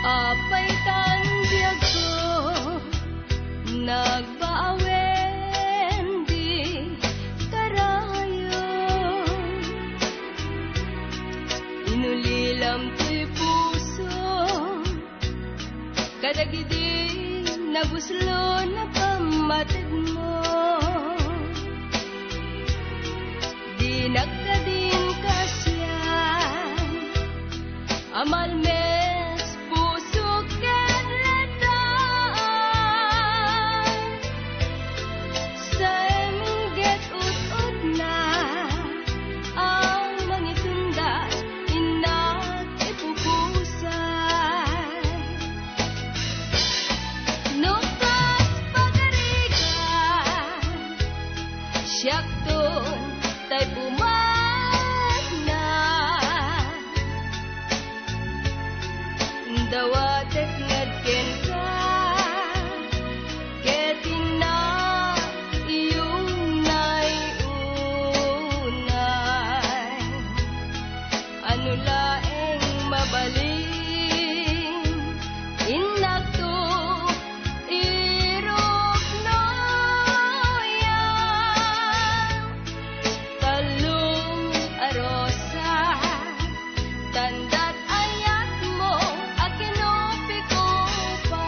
Apay tan biyag ko nagbaawen di karayo, inulilam to'y puso kadagidi nabuslo na pamatid mo, di nagkadin kasyan amal mes puso ken letan sa minggit ut-ut na ang mangitundas inak ipupusay nukas pagarigan siyak ton tay pumat na dawatek ngadken ka ketin na iyong naiunay ano laeng mabaling inakto irok no yan talong arosa tandat ayat mo akinopi ko pa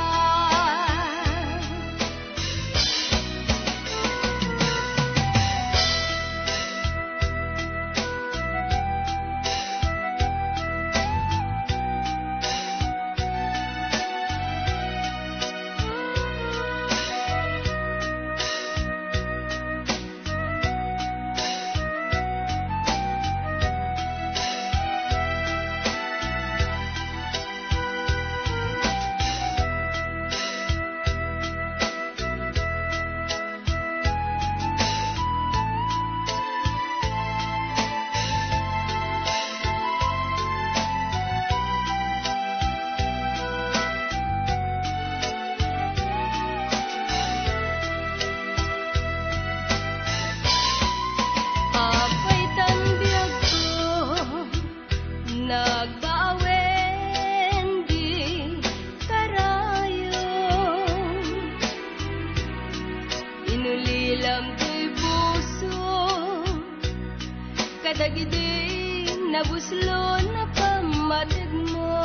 apay tan biyag ko nagbaawen di karayo, inulilam to'y puso kadagidi nabuslo na pamatid mo,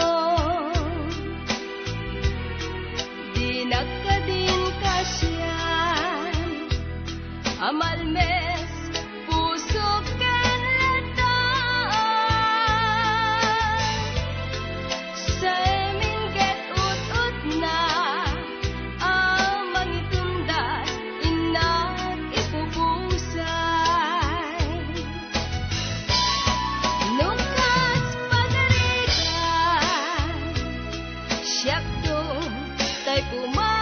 di nagkadin kasyan amal mes puso ken letan sa minggit ut-ut na ang mangitundas inak ipupusay nukas pagarigan siyak to tay puma